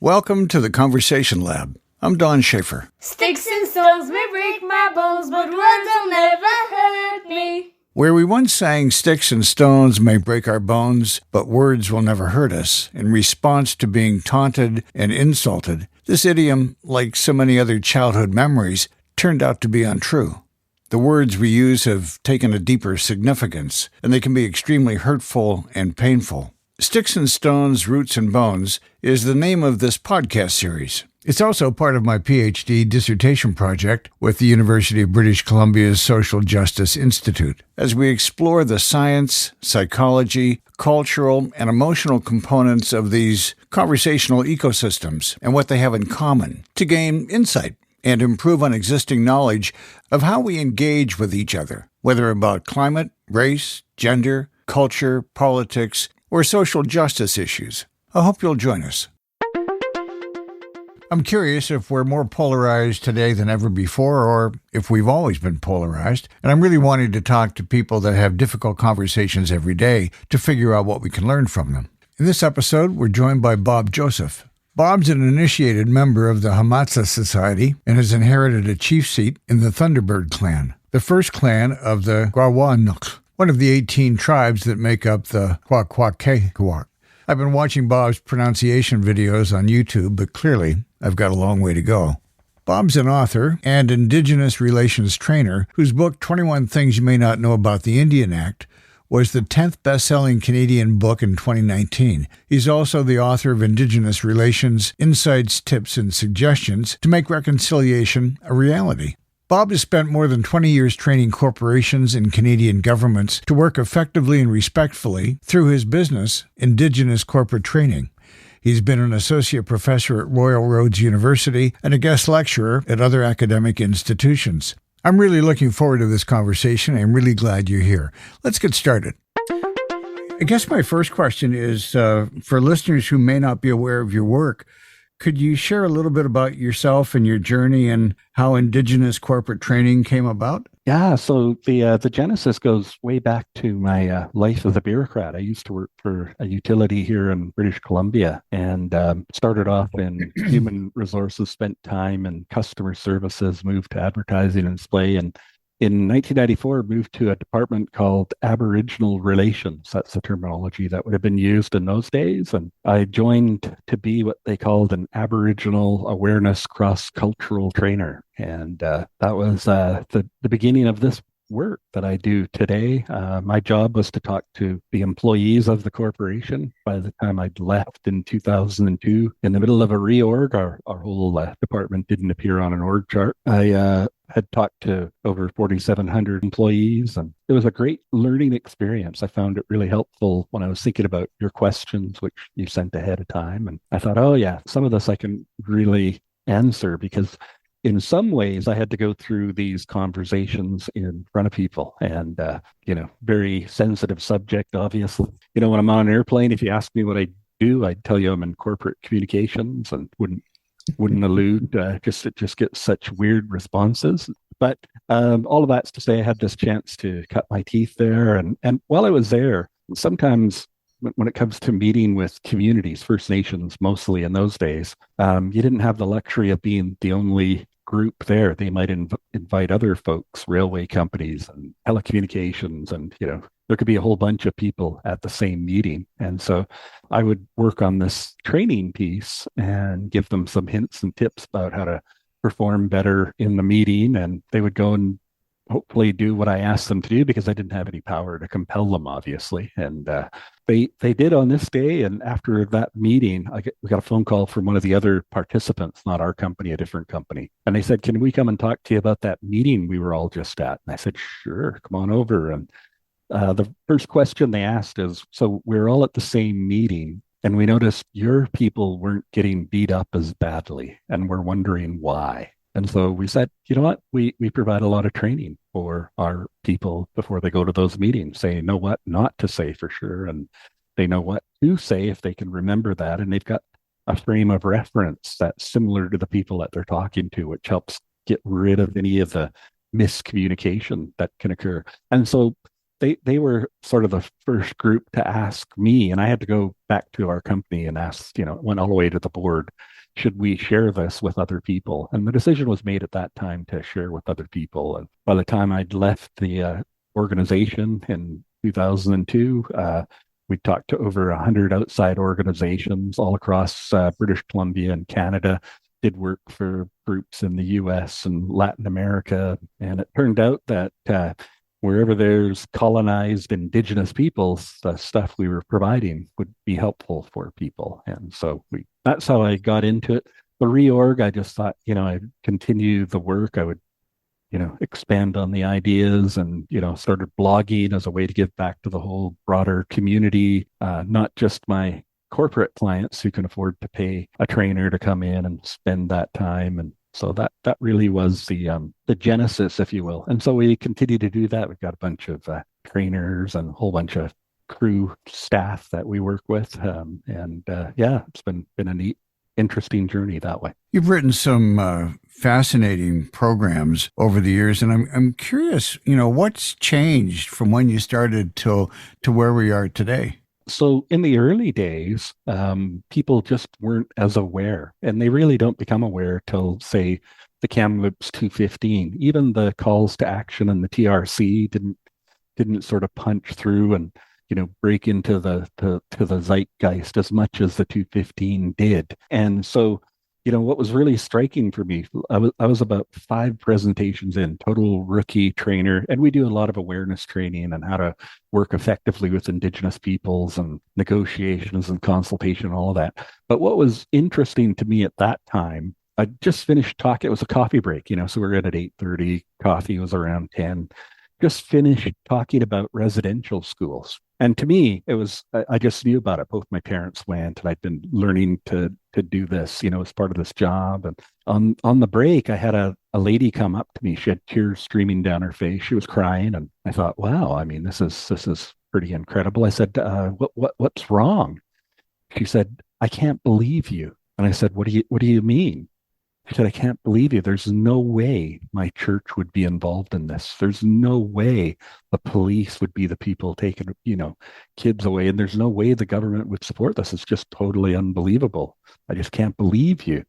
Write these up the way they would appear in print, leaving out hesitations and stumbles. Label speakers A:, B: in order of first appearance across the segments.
A: Welcome to the Conversation Lab. I'm Don Schaefer.
B: Sticks and stones may break my bones, but words will never hurt me.
A: Where we once sang sticks and stones may break our bones, but words will never hurt us, in response to being taunted and insulted, this idiom, like so many other childhood memories, turned out to be untrue. The words we use have taken a deeper significance, and they can be extremely hurtful and painful. Sticks and Stones, Roots and Bones is the name of this podcast series. It's also part of my PhD dissertation project with the University of British Columbia's Social Justice Institute, as we explore the science, psychology, cultural, and emotional components of these conversational ecosystems and what they have in common to gain insight and improve on existing knowledge of how we engage with each other, whether about climate, race, gender, culture, politics, or social justice issues. I hope you'll join us. I'm curious if we're more polarized today than ever before, or if we've always been polarized, and I'm really wanting to talk to people that have difficult conversations every day to figure out what we can learn from them. In this episode, we're joined by Bob Joseph. Bob's an initiated member of the Hamatsa Society and has inherited a chief seat in the Thunderbird clan, the first clan of the Gwawanuk, one of the 18 tribes that make up the Kwakwaka'wakw. I've been watching Bob's pronunciation videos on YouTube, but clearly I've got a long way to go. Bob's an author and Indigenous relations trainer whose book, 21 Things You May Not Know About the Indian Act, was the 10th best-selling Canadian book in 2019. He's also the author of Indigenous Relations, Insights, Tips, and Suggestions to Make Reconciliation a Reality. Bob has spent more than 20 years training corporations and Canadian governments to work effectively and respectfully through his business, Indigenous Corporate Training. He's been an associate professor at Royal Roads University and a guest lecturer at other academic institutions. I'm really looking forward to this conversation. I'm really glad you're here. Let's get started. I guess my first question is, for listeners who may not be aware of your work, could you share a little bit about yourself and your journey and how Indigenous Corporate Training came about?
C: Yeah, so the genesis goes way back to my life as a bureaucrat. I used to work for a utility here in British Columbia and started off in human resources, spent time in customer services, moved to advertising and display, and in 1994, moved to a department called Aboriginal Relations. That's the terminology that would have been used in those days. And I joined to be what they called an Aboriginal Awareness Cross-Cultural Trainer. And that was the beginning of this work that I do today. My job was to talk to the employees of the corporation. By the time I'd left in 2002, in the middle of a reorg, our whole department didn't appear on an org chart. I had talked to over 4,700 employees, and it was a great learning experience. I found it really helpful when I was thinking about your questions, which you sent ahead of time. And I thought, oh yeah, some of this I can really answer, because in some ways I had to go through these conversations in front of people, and very sensitive subject, obviously. When I'm on an airplane, if you ask me what I do, I'd tell you I'm in corporate communications and wouldn't allude, just get such weird responses. But all of that's to say, I had this chance to cut my teeth there, and while I was there, sometimes when it comes to meeting with communities, First Nations mostly in those days, you didn't have the luxury of being the only group there. They might invite other folks, railway companies and telecommunications, and there could be a whole bunch of people at the same meeting. And so I would work on this training piece and give them some hints and tips about how to perform better in the meeting, and they would go and hopefully do what I asked them to do, because I didn't have any power to compel them, obviously. And they did on this day. And after that meeting, we got a phone call from one of the other participants, not our company, a different company. And they said, can we come and talk to you about that meeting we were all just at? And I said, sure, come on over. And the first question they asked is, so we're all at the same meeting, and we noticed your people weren't getting beat up as badly, and we're wondering why. And so we said, you know what, we provide a lot of training for our people before they go to those meetings. They know what not to say for sure, and they know what to say if they can remember that. And they've got a frame of reference that's similar to the people that they're talking to, which helps get rid of any of the miscommunication that can occur. And so they were sort of the first group to ask me, and I had to go back to our company and ask, went all the way to the board, should we share this with other people? And the decision was made at that time to share with other people. And by the time I'd left the organization in 2002, we talked to over 100 outside organizations all across British Columbia and Canada, did work for groups in the US and Latin America. And it turned out that wherever there's colonized Indigenous peoples, the stuff we were providing would be helpful for people. And so that's how I got into it. The reorg, I just thought, I'd continue the work. I would, expand on the ideas and, started blogging as a way to give back to the whole broader community, not just my corporate clients who can afford to pay a trainer to come in and spend that time. And so that really was the genesis, if you will. And so we continue to do that. We've got a bunch of trainers and a whole bunch of crew staff that we work with. It's been a neat, interesting journey that way.
A: You've written some fascinating programs over the years, and I'm curious, what's changed from when you started to where we are today?
C: So in the early days, people just weren't as aware, and they really don't become aware till, say, the Kamloops 215. Even the calls to action and the TRC didn't sort of punch through and break into the zeitgeist as much as the 215 did. And so, what was really striking for me, I was about 5 presentations in, total rookie trainer, and we do a lot of awareness training and how to work effectively with Indigenous peoples and negotiations and consultation, all of that. But what was interesting to me at that time, I just finished talking. It was a coffee break, so we were in at 8:30. Coffee was around 10. Just finished talking about residential schools. And to me, it was, I just knew about it. Both my parents went, and I'd been learning to do this, as part of this job. And on the break, I had a lady come up to me. She had tears streaming down her face. She was crying. And I thought, wow, I mean, this is pretty incredible. I said, what's wrong? She said, I can't believe you. And I said, what do you mean? She said, I can't believe you. There's no way my church would be involved in this. There's no way the police would be the people taking, kids away. And there's no way the government would support this. It's just totally unbelievable. I just can't believe you.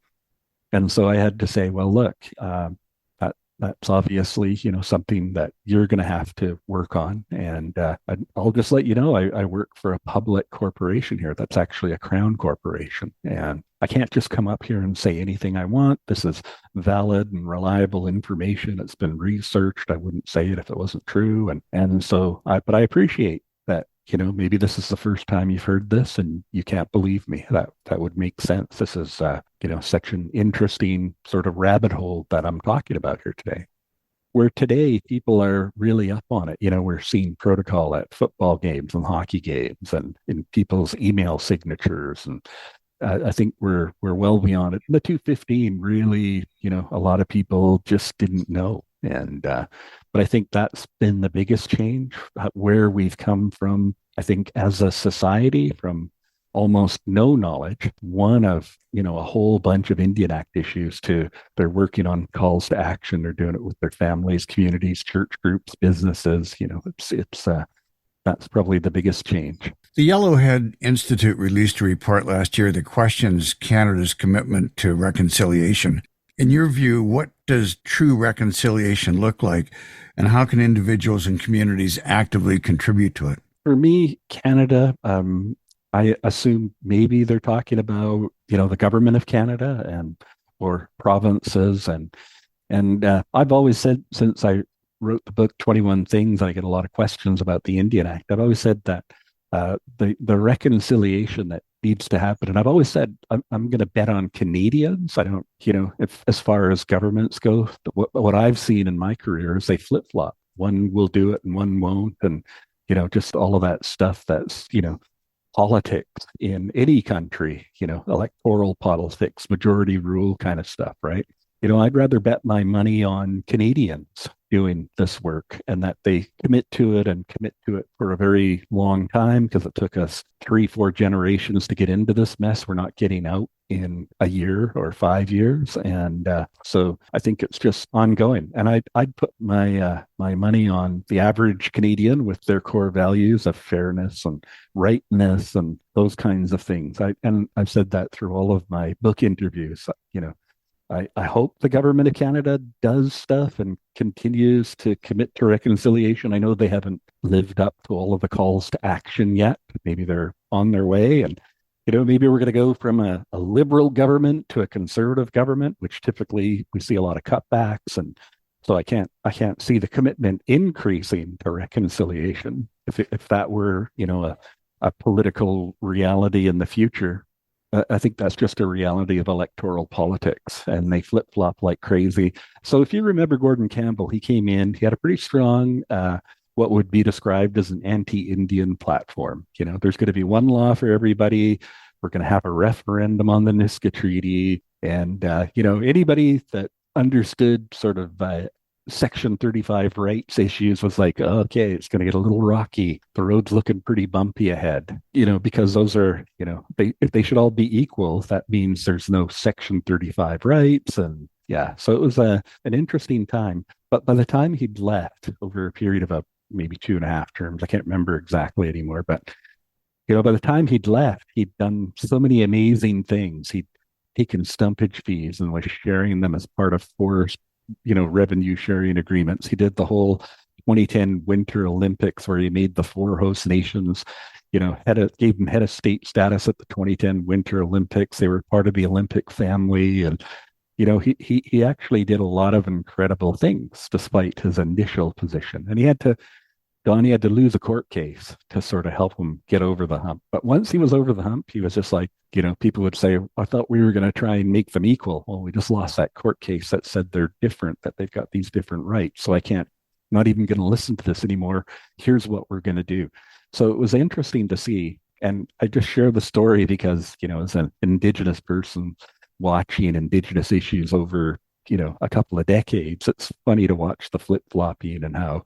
C: And so I had to say, well, look, that's obviously, something that you're going to have to work on. And I'll just let you know, I work for a public corporation here. That's actually a Crown corporation. And I can't just come up here and say anything I want. This is valid and reliable information. It's been researched. I wouldn't say it if it wasn't true. And so, but I appreciate that, maybe this is the first time you've heard this and you can't believe me. That would make sense. This is, such an interesting sort of rabbit hole that I'm talking about here today. Where today people are really up on it. We're seeing protocol at football games and hockey games and in people's email signatures. And I think we're well beyond it. And the 215 really, a lot of people just didn't know. And, but I think that's been the biggest change, where we've come from, I think, as a society, from almost no knowledge, one of, a whole bunch of Indian Act issues, to they're working on calls to action. They're doing it with their families, communities, church groups, businesses. It's that's probably the biggest change.
A: The Yellowhead Institute released a report last year that questions Canada's commitment to reconciliation. In your view, what does true reconciliation look like, and how can individuals and communities actively contribute to it?
C: For me, Canada, I assume maybe they're talking about, the government of Canada or provinces. And I've always said, since I wrote the book 21 Things, I get a lot of questions about the Indian Act. I've always said that the reconciliation that needs to happen, and I've always said I'm going to bet on Canadians. I don't, if as far as governments go, what I've seen in my career is they flip-flop. One will do it and one won't, and just all of that stuff that's politics in any country, electoral politics, majority rule kind of stuff, right? I'd rather bet my money on Canadians doing this work, and that they commit to it and commit to it for a very long time, because it took us 3, 4 generations to get into this mess we're not getting out in a year or 5 years. And so I think it's just ongoing. And I'd put my money on the average Canadian with their core values of fairness and rightness and those kinds of things. I've said that through all of my book interviews. I hope the government of Canada does stuff and continues to commit to reconciliation. I know they haven't lived up to all of the calls to action yet, but maybe they're on their way. And maybe we're going to go from a liberal government to a conservative government, which typically we see a lot of cutbacks. And so I can't see the commitment increasing to reconciliation if that were, a political reality in the future. I think that's just a reality of electoral politics, and they flip-flop like crazy. So if you remember Gordon Campbell, he came in, he had a pretty strong, what would be described as an anti-Indian platform. There's going to be one law for everybody. We're going to have a referendum on the Niska Treaty. And, anybody that understood sort of Section 35 rights issues was like, okay, it's going to get a little rocky. The road's looking pretty bumpy ahead, because those are, if they should all be equal, that means there's no Section 35 rights. And yeah, so it was an interesting time. But by the time he'd left over a period of maybe 2.5 terms, I can't remember exactly anymore, but, by the time he'd left, he'd done so many amazing things. He'd taken stumpage fees and was sharing them as part of forest revenue sharing agreements. He did the whole 2010 Winter Olympics where he made the 4 host nations, gave them head of state status at the 2010 Winter Olympics. They were part of the Olympic family. And, he actually did a lot of incredible things despite his initial position. And he had to lose a court case to sort of help him get over the hump. But once he was over the hump, he was just like, people would say, I thought we were going to try and make them equal. Well, we just lost that court case that said they're different, that they've got these different rights. So not even going to listen to this anymore. Here's what we're going to do. So it was interesting to see. And I just share the story because, as an Indigenous person watching Indigenous issues over, a couple of decades, it's funny to watch the flip-flopping and how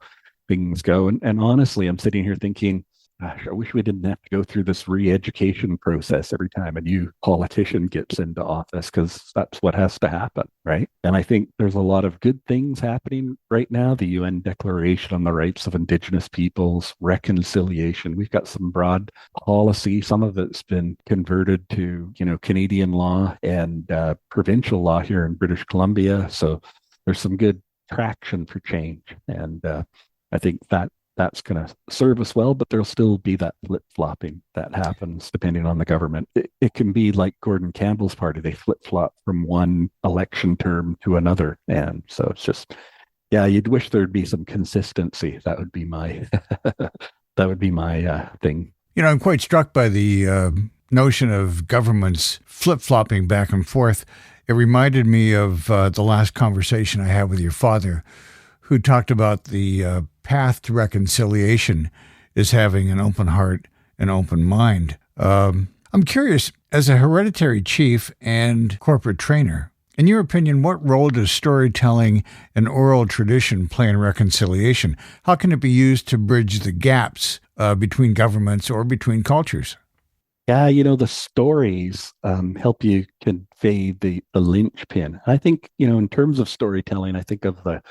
C: things go. And honestly, I'm sitting here thinking, gosh, I wish we didn't have to go through this re-education process every time a new politician gets into office, because that's what has to happen, right? And I think there's a lot of good things happening right now. The UN Declaration on the Rights of Indigenous Peoples, reconciliation. We've got some broad policy. Some of it's been converted to, Canadian law and provincial law here in British Columbia. So there's some good traction for change. And I think that's going to serve us well, but there'll still be that flip-flopping that happens depending on the government. It can be like Gordon Campbell's party. They flip-flop from one election term to another. And so it's just, yeah, you'd wish there'd be some consistency. That would be my, thing.
A: I'm quite struck by the notion of governments flip-flopping back and forth. It reminded me of the last conversation I had with your father, who talked about the path to reconciliation is having an open heart and open mind. I'm curious, as a hereditary chief and corporate trainer, in your opinion, what role does storytelling and oral tradition play in reconciliation? How can it be used to bridge the gaps between governments or between cultures?
C: Yeah, the stories help you convey the linchpin. I think, in terms of storytelling, I think of the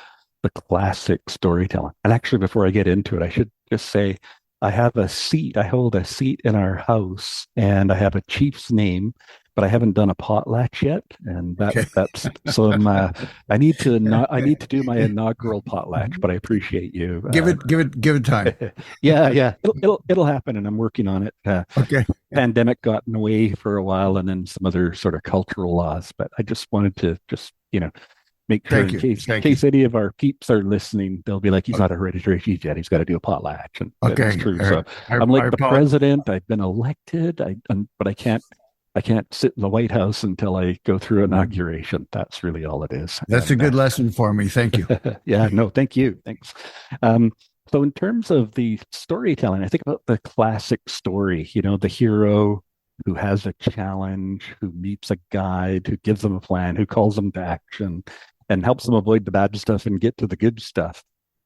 C: classic storytelling. And actually, before I get into it, I should just say I hold a seat in our house, and I have a chief's name, but I haven't done a potlatch yet. And that's so I need to do my inaugural potlatch, but I appreciate you.
A: Give it time.
C: Yeah. It'll happen, and I'm working on it.
A: Okay.
C: Pandemic got in the way for a while, and then some other sort of cultural laws, but I just wanted to make sure in case any of our peeps are listening, they'll be like, he's not a hereditary chief yet. He's got to do a potlatch. And that's true. So I'm like the president. I've been elected, but I can't sit in the White House until I go through inauguration. That's really all it is.
A: That's a good lesson for me. Thank you.
C: Yeah, no, thank you. Thanks. So in terms of the storytelling, I think about the classic story, the hero who has a challenge, who meets a guide, who gives them a plan, who calls them to action. and helps them avoid the bad stuff and get to the good stuff.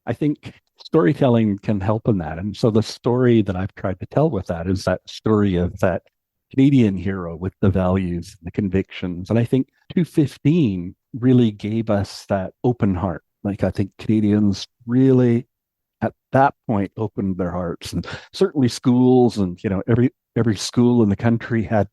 C: I think storytelling can help in that. And so the story that I've tried to tell with that is that story of that Canadian hero with the values, the convictions. And I think 215 really gave us that open heart. Like I think Canadians really at that point opened their hearts, and certainly schools, and every school in the country had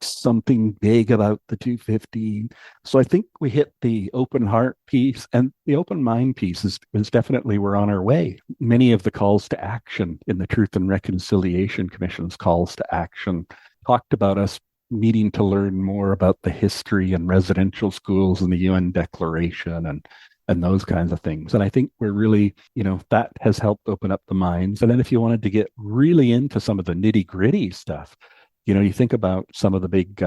C: something big about the 215. So I think we hit the open heart piece, and the open mind piece is definitely we're on our way. Many of the calls to action in the Truth and Reconciliation Commission's calls to action talked about us needing to learn more about the history and residential schools and the UN Declaration and those kinds of things. And I think we're really, that has helped open up the minds. And then if you wanted to get really into some of the nitty gritty stuff, you think about some of the big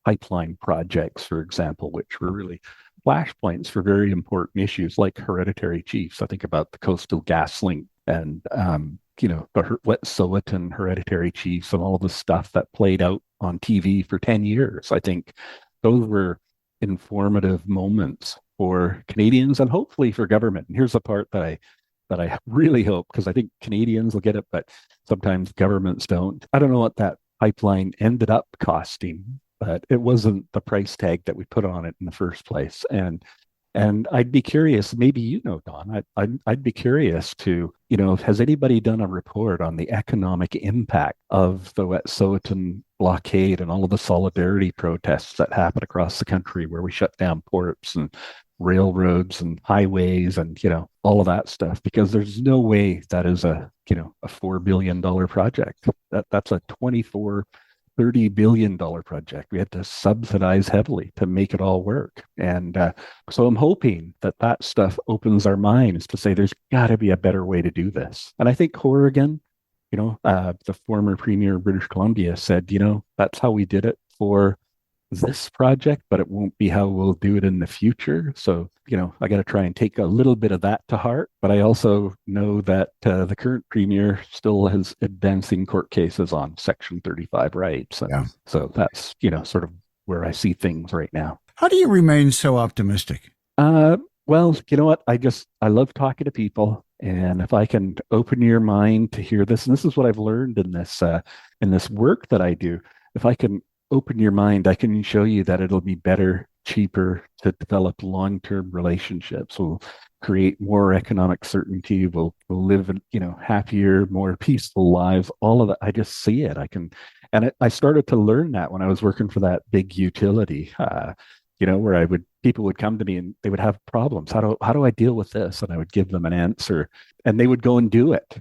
C: pipeline projects, for example, which were really flashpoints for very important issues like hereditary chiefs. I think about the Coastal GasLink and, the Wet'suwet'en hereditary chiefs and all of the stuff that played out on TV for 10 years. I think those were informative moments for Canadians and hopefully for government. And here's the part that I really hope, because I think Canadians will get it, but sometimes governments don't. I don't know what that pipeline ended up costing, but it wasn't the price tag that we put on it in the first place. And I'd be curious, maybe Don, I'd be curious to, has anybody done a report on the economic impact of the Wet'suwet'en blockade and all of the solidarity protests that happened across the country where we shut down ports and railroads and highways and, all of that stuff? Because there's no way that is a $4 billion project. That's a $30 billion project. We had to subsidize heavily to make it all work. And so I'm hoping that stuff opens our minds to say there's got to be a better way to do this. And I think Horrigan, the former premier of British Columbia said, that's how we did it for this project, but it won't be how we'll do it in the future. So, I got to try and take a little bit of that to heart. But I also know that the current premier still has advancing court cases on Section 35 rights. And so that's, sort of where I see things right now.
A: How do you remain so optimistic?
C: Well, you know what? I love talking to people. And if I can open your mind to hear this, and this is what I've learned in this work that I do, if I can open your mind, I can show you that it'll be better, cheaper to develop long-term relationships. We'll create more economic certainty. We'll live, happier, more peaceful lives. All of that, I just see it. I started to learn that when I was working for that big utility. Where people would come to me and they would have problems. How do I deal with this? And I would give them an answer, and they would go and do it.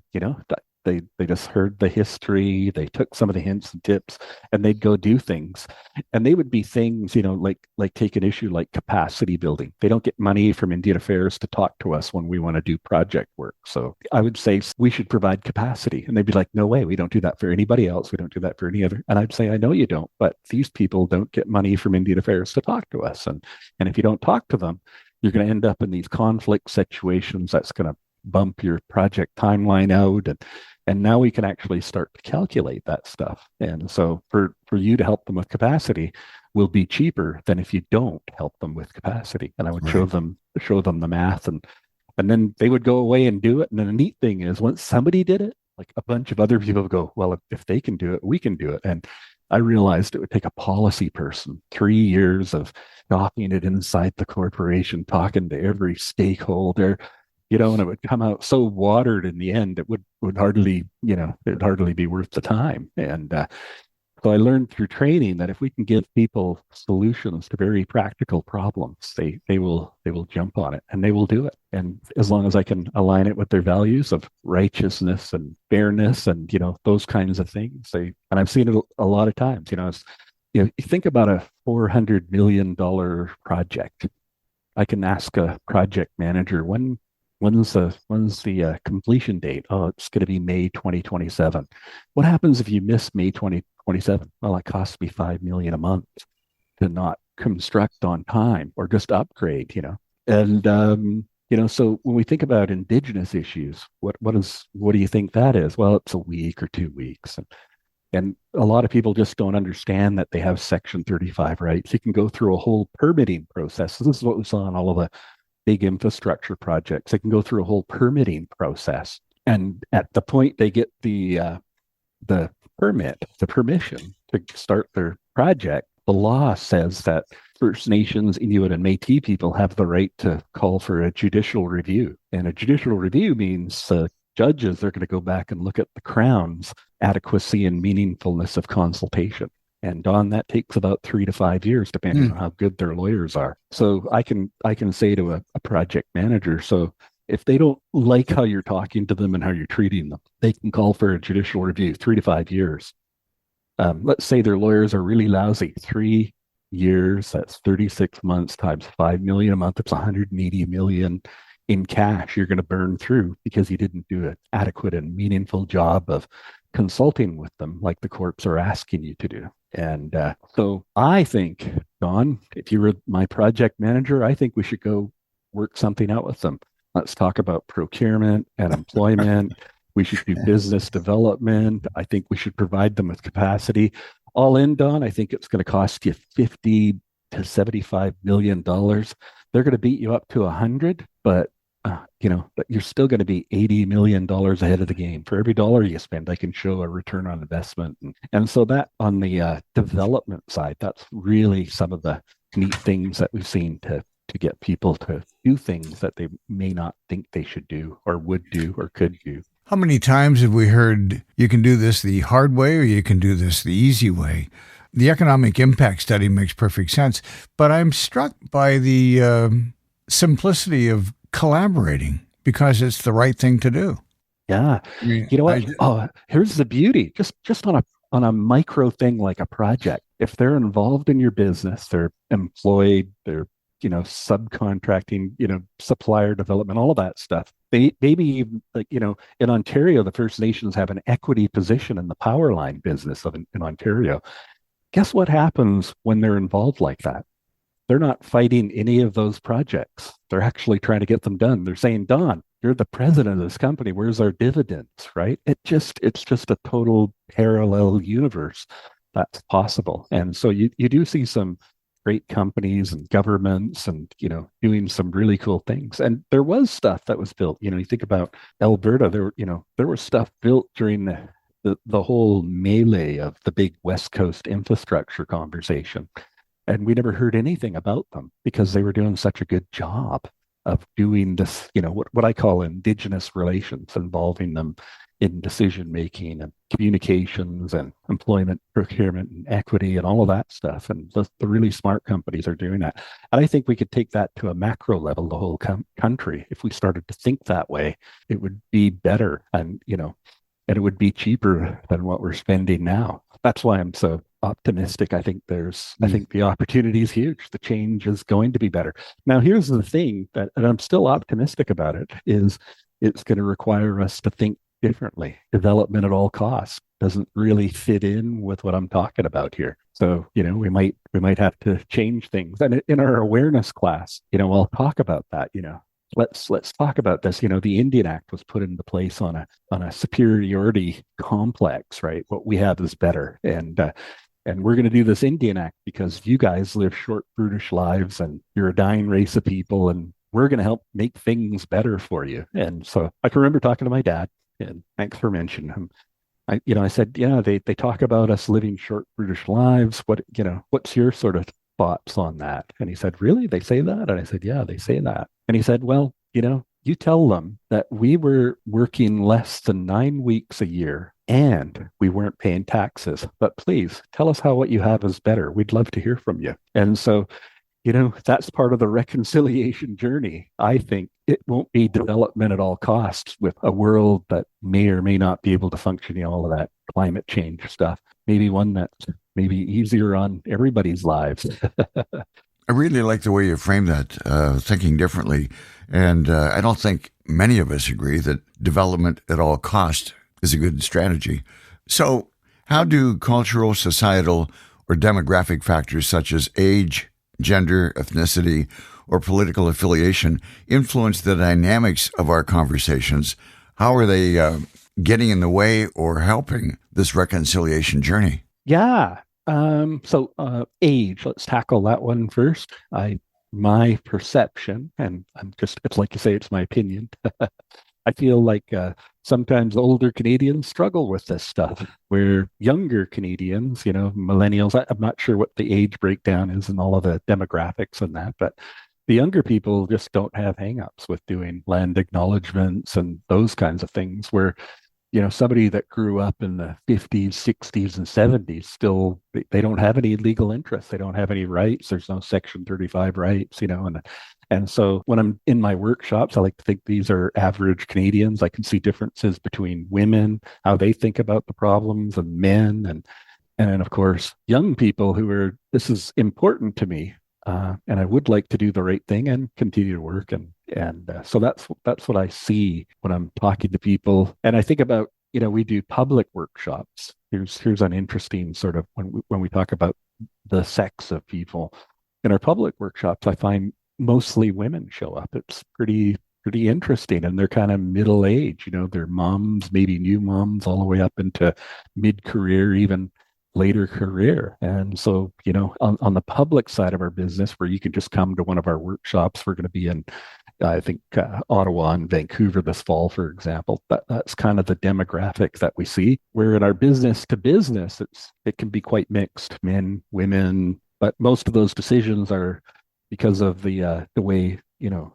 C: They just heard the history, they took some of the hints and tips, and they'd go do things. And they would be things, like take an issue like capacity building. They don't get money from Indian Affairs to talk to us when we want to do project work. So I would say we should provide capacity. And they'd be like, no way, we don't do that for anybody else. We don't do that for any other. And I'd say, I know you don't, but these people don't get money from Indian Affairs to talk to us. And if you don't talk to them, you're going to end up in these conflict situations that's going to bump your project timeline out. And now we can actually start to calculate that stuff. And so for you to help them with capacity will be cheaper than if you don't help them with capacity. And I would show them the math, and then they would go away and do it. And then the neat thing is once somebody did it, like a bunch of other people go, well, if they can do it, we can do it. And I realized it would take a policy person 3 years of talking it inside the corporation, talking to every stakeholder, and it would come out so watered in the end, it would hardly, it'd hardly be worth the time. And so I learned through training that if we can give people solutions to very practical problems, they will jump on it and they will do it. And as long as I can align it with their values of righteousness and fairness and, those kinds of things, and I've seen it a lot of times, you think about a $400 million project. I can ask a project manager, when's the completion date? Oh, it's going to be May 2027. What happens if you miss May 2027? Well, it costs me $5 million a month to not construct on time or just upgrade, And so when we think about Indigenous issues, what do you think that is? Well, it's a week or 2 weeks. And a lot of people just don't understand that they have Section 35 rights. You can go through a whole permitting process. So this is what we saw in all of big infrastructure projects. They can go through a whole permitting process. And at the point they get the permit, the permission to start their project, the law says that First Nations, Inuit, and Métis people have the right to call for a judicial review. And a judicial review means judges are going to go back and look at the Crown's adequacy and meaningfulness of consultation. And Don, that takes about 3 to 5 years, depending on how good their lawyers are. So I can say to a project manager, so if they don't like how you're talking to them and how you're treating them, they can call for a judicial review, 3 to 5 years. Let's say their lawyers are really lousy. 3 years, that's 36 months times 5 million a month. It's 180 million in cash you're going to burn through because you didn't do an adequate and meaningful job of consulting with them like the corps are asking you to do. And so I think, Don, if you were my project manager, I think we should go work something out with them. Let's talk about procurement and employment. We should do business development. I think we should provide them with capacity. All in, Don, I think it's going to cost you $50 to $75 million. They're going to beat you up to 100, but but you're still going to be $80 million ahead of the game. For every dollar you spend, I can show a return on investment. And so that on the development side, that's really some of the neat things that we've seen to get people to do things that they may not think they should do or would do or could do.
A: How many times have we heard you can do this the hard way or you can do this the easy way? The economic impact study makes perfect sense, but I'm struck by the simplicity of collaborating because it's the right thing to do.
C: Yeah. You know what? Here's the beauty. Just on a micro thing like a project. If they're involved in your business, they're employed, they're subcontracting, supplier development, all of that stuff. Maybe even in Ontario, the First Nations have an equity position in the power line business in Ontario. Guess what happens when they're involved like that? They're not fighting any of those projects. They're actually trying to get them done. They're saying, Don, you're the president of this company. Where's our dividends, right? It's just a total parallel universe that's possible. And so you do see some great companies and governments and, doing some really cool things. And there was stuff that was built. You think about Alberta, there was stuff built during the whole melee of the big West Coast infrastructure conversation. And we never heard anything about them because they were doing such a good job of doing this, what I call Indigenous relations, involving them in decision making and communications and employment, procurement, and equity, and all of that stuff. And the really smart companies are doing that. And I think we could take that to a macro level, the whole country. If we started to think that way, it would be better, and and it would be cheaper than what we're spending now. That's why I'm so optimistic. I think the opportunity is huge. The change is going to be better. Now, here's the thing and I'm still optimistic about it, is it's going to require us to think differently. Development at all costs doesn't really fit in with what I'm talking about here. So, we might have to change things. And in our awareness class, I'll talk about that, Let's talk about this. The Indian Act was put into place on a superiority complex, right? What we have is better, and we're going to do this Indian Act because you guys live short, brutish lives, and you're a dying race of people, and we're going to help make things better for you. And so I can remember talking to my dad, and thanks for mentioning him. I said, they talk about us living short, brutish lives. What's your sort of thoughts on that? And he said, really? They say that? And I said, yeah, they say that. And he said, well, you tell them that we were working less than 9 weeks a year and we weren't paying taxes. But please tell us how what you have is better. We'd love to hear from you. And so, that's part of the reconciliation journey. I think it won't be development at all costs with a world that may or may not be able to function, all of that climate change stuff. Maybe one that's maybe easier on everybody's lives.
A: I really like the way you frame that, thinking differently. And I don't think many of us agree that development at all costs is a good strategy. So how do cultural, societal, or demographic factors such as age, gender, ethnicity, or political affiliation influence the dynamics of our conversations? How are they getting in the way or helping this reconciliation journey?
C: Yeah. So age, let's tackle that one first. I my perception, and it's like you say, it's my opinion. I feel like sometimes older Canadians struggle with this stuff, where younger Canadians, millennials, I'm not sure what the age breakdown is and all of the demographics and that, but the younger people just don't have hangups with doing land acknowledgements and those kinds of things, where somebody that grew up in the 50s, 60s, and 70s still, they don't have any legal interest. They don't have any rights. There's no Section 35 rights, and so when I'm in my workshops, I like to think these are average Canadians. I can see differences between women, how they think about the problems, and men, and then of course young people this is important to me, and I would like to do the right thing and continue to work, and so that's what I see when I'm talking to people. And I think about, we do public workshops. Here's an interesting sort of, when we talk about the sex of people in our public workshops, I find mostly women show up. It's pretty interesting, and they're kind of middle age. They're moms, maybe new moms, all the way up into mid-career, even later career. And so, on the public side of our business, where you can just come to one of our workshops, we're going to be in, I think, Ottawa and Vancouver this fall, for example. That's kind of the demographic that we see. Where in our business to business, it can be quite mixed, men, women, but most of those decisions are, because of the way,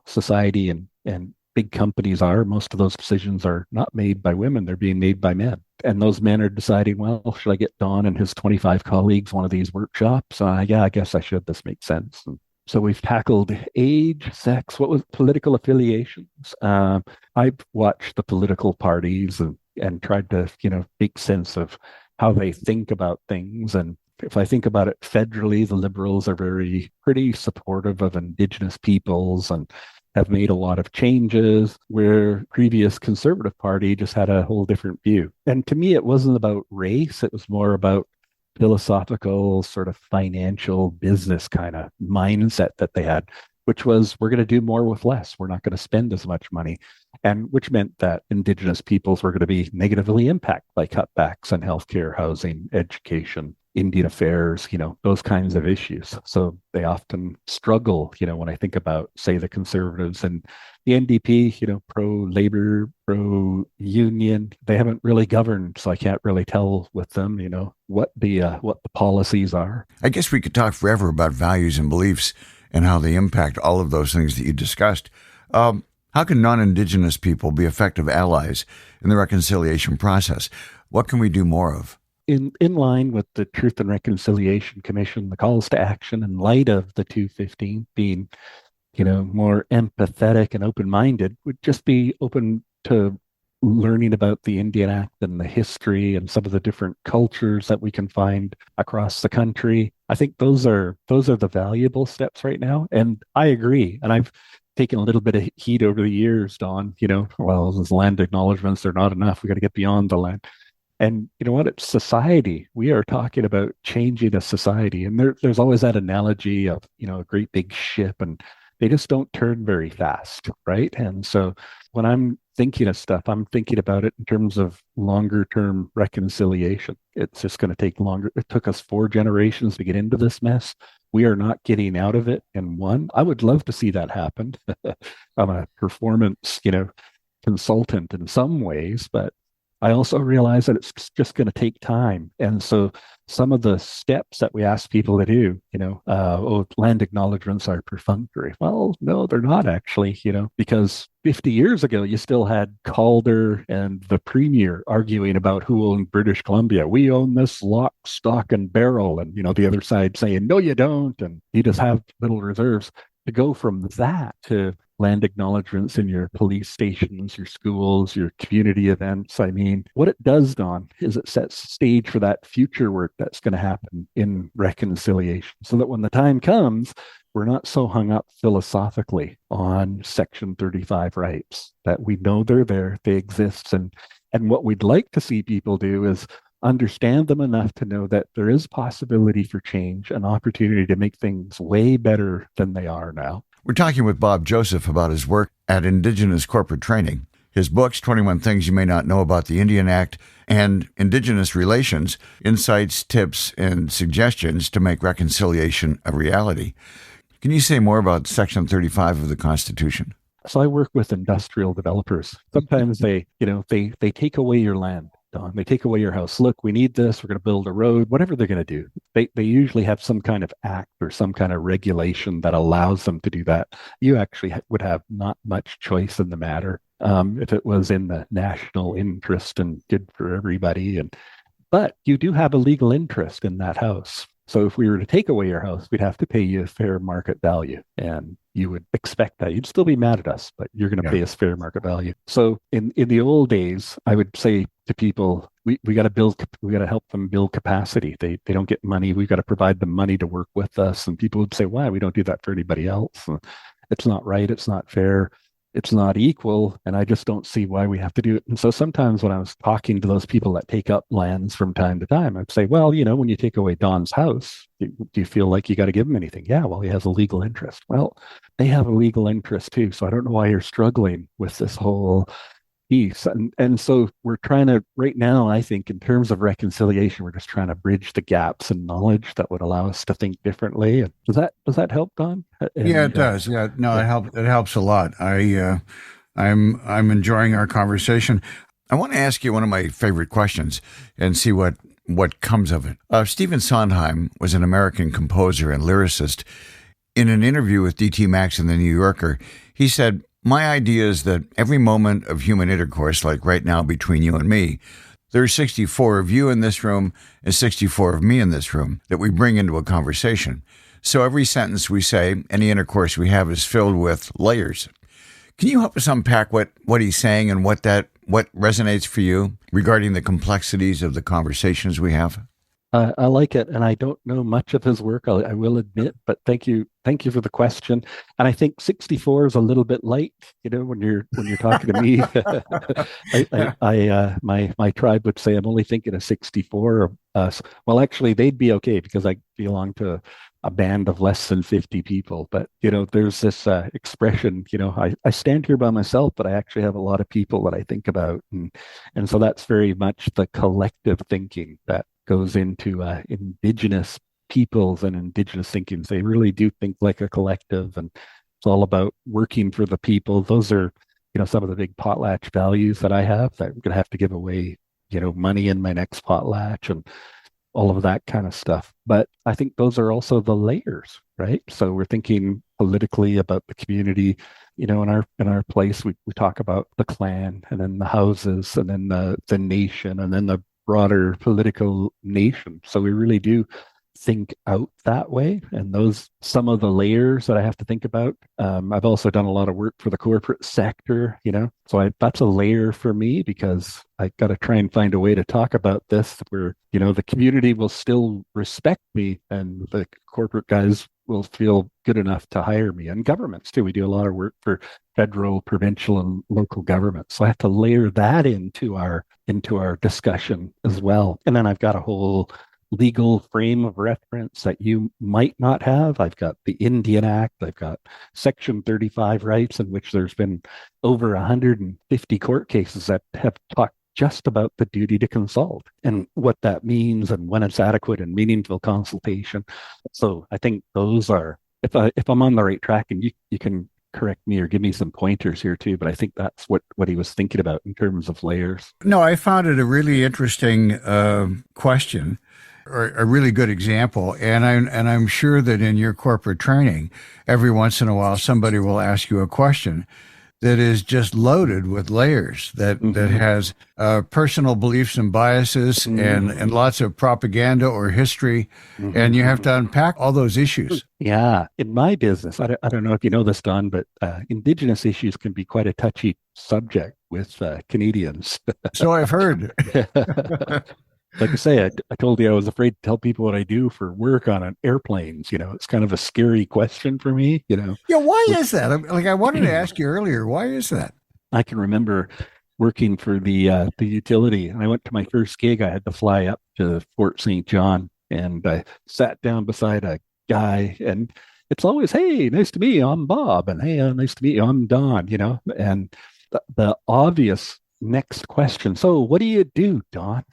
C: society and big companies are, most of those decisions are not made by women. They're being made by men. And those men are deciding, well, should I get Don and his 25 colleagues one of these workshops? Yeah, I guess I should. This makes sense. And so we've tackled age, sex, what was political affiliations. I've watched the political parties and tried to, make sense of how they think about things. And if I think about it federally, the Liberals are pretty supportive of Indigenous peoples and have made a lot of changes, where previous Conservative Party just had a whole different view. And to me, it wasn't about race. It was more about philosophical, sort of financial business kind of mindset that they had, which was, we're going to do more with less. We're not going to spend as much money. And which meant that Indigenous peoples were going to be negatively impacted by cutbacks on healthcare, housing, education, Indian affairs, those kinds of issues. So they often struggle, when I think about, say, the Conservatives and the NDP, pro-labor, pro-union. They haven't really governed, so I can't really tell with them, what the policies are.
A: I guess we could talk forever about values and beliefs and how they impact all of those things that you discussed. How can non-Indigenous people be effective allies in the reconciliation process? What can we do more of?
C: In line with the Truth and Reconciliation Commission, the calls to action in light of the 215 being, more empathetic and open-minded, would just be open to learning about the Indian Act and the history and some of the different cultures that we can find across the country. I think those are the valuable steps right now. And I agree. And I've taken a little bit of heat over the years, Don, well, those land acknowledgements, they're not enough. We got to get beyond the land. And you know what? It's society. We are talking about changing a society. And there's always that analogy of, a great big ship, and they just don't turn very fast, right? And so when I'm thinking of stuff, I'm thinking about it in terms of longer term reconciliation. It's just going to take longer. It took us 4 generations to get into this mess. We are not getting out of it in one. I would love to see that happen. I'm a performance, consultant in some ways, but I also realize that it's just going to take time. And so some of the steps that we ask people to do, land acknowledgements are perfunctory. Well, no, they're not actually, because 50 years ago, you still had Calder and the Premier arguing about who owned British Columbia. We own this lock, stock, and barrel. And, the other side saying, no, you don't. And you just have little reserves. To go from that to land acknowledgements in your police stations, your schools, your community events. I mean, what it does, Don, is it sets the stage for that future work that's going to happen in reconciliation, so that when the time comes, we're not so hung up philosophically on Section 35 rights, that we know they're there, they exist. And what we'd like to see people do is understand them enough to know that there is possibility for change, an opportunity to make things way better than they are now.
A: We're talking with Bob Joseph about his work at Indigenous Corporate Training. His books, 21 Things You May Not Know About the Indian Act and Indigenous Relations, Insights, Tips, and Suggestions to Make Reconciliation a Reality. Can you say more about Section 35 of the Constitution?
C: So I work with industrial developers. Sometimes they take away your land, Don. They take away your house. Look, we need this. We're going to build a road. Whatever they're going to do, they usually have some kind of act or some kind of regulation that allows them to do that. You actually would have not much choice in the matter if it was in the national interest and good for everybody. But you do have a legal interest in that house. So if we were to take away your house, we'd have to pay you a fair market value. And you would expect that. You'd still be mad at us, but you're going to pay us fair market value. So in the old days, I would say to people, we got to help them build capacity. They don't get money. We've got to provide them money to work with us. And people would say, why? We don't do that for anybody else. It's not right. It's not fair. It's not equal, and I just don't see why we have to do it. And so sometimes when I was talking to those people that take up lands from time to time, I'd say, well, when you take away Don's house, do you feel like you got to give him anything? Yeah, well, he has a legal interest. Well, they have a legal interest too. So I don't know why you're struggling with this whole piece. And so we're trying to, right now, I think in terms of reconciliation, we're just trying to bridge the gaps in knowledge that would allow us to think differently. And does that help, Don?
A: Yeah, it does. Yeah, no, it helps a lot. I'm enjoying our conversation. I want to ask you one of my favorite questions and see what comes of it. Stephen Sondheim was an American composer and lyricist. In an interview with D.T. Max in the New Yorker, he said, "My idea is that every moment of human intercourse, like right now between you and me, there's 64 of you in this room and 64 of me in this room that we bring into a conversation. So every sentence we say, any intercourse we have is filled with layers." Can you help us unpack what he's saying and what resonates for you regarding the complexities of the conversations we have?
C: I like it, and I don't know much of his work, I will admit, but thank you for the question. And I think 64 is a little bit light, when you're talking to me. My tribe would say I'm only thinking of 64 of us. Well, actually, they'd be okay because I belong to a band of less than 50 people. But there's this expression. I stand here by myself, but I actually have a lot of people that I think about, and so that's very much the collective thinking that goes into Indigenous peoples and Indigenous thinking. They really do think like a collective, and it's all about working for the people. Those are, some of the big potlatch values that I have, that I'm going to have to give away, money in my next potlatch and all of that kind of stuff. But I think those are also the layers, right? So we're thinking politically about the community. In our place, we talk about the clan, and then the houses, and then the nation, and then the broader political nation. So we really do think out that way, and those some of the layers that I have to think about. I've also done a lot of work for the corporate sector, so that's a layer for me, because I got to try and find a way to talk about this where the community will still respect me, and the corporate guys will feel good enough to hire me, and governments too. We do a lot of work for federal, provincial, and local governments. So I have to layer that into our discussion as well. And then I've got a whole legal frame of reference that you might not have. I've got the Indian Act. I've got Section 35 rights, in which there's been over 150 court cases that have talked just about the duty to consult and what that means and when it's adequate and meaningful consultation. So I think those are, if I'm on the right track, and you can correct me or give me some pointers here too, but I think that's what he was thinking about in terms of layers.
A: No, I found it a really interesting question, or a really good example, and I'm sure that in your corporate training, every once in a while somebody will ask you a question that is just loaded with layers, that has personal beliefs and biases, and lots of propaganda or history, and you have to unpack all those issues.
C: Yeah, in my business, I don't know if you know this, Don, but Indigenous issues can be quite a touchy subject with Canadians.
A: So I've heard.
C: Like I say, I told you I was afraid to tell people what I do for work on airplanes. It's kind of a scary question for me.
A: Yeah, why is that? I wanted to ask you earlier, why is that?
C: I can remember working for the utility, and I went to my first gig. I had to fly up to Fort St. John, and I sat down beside a guy, and it's always, "Hey, nice to meet you, I'm Bob," and "Hey, nice to meet you, I'm Don," and the obvious next question, "So what do you do, Don?"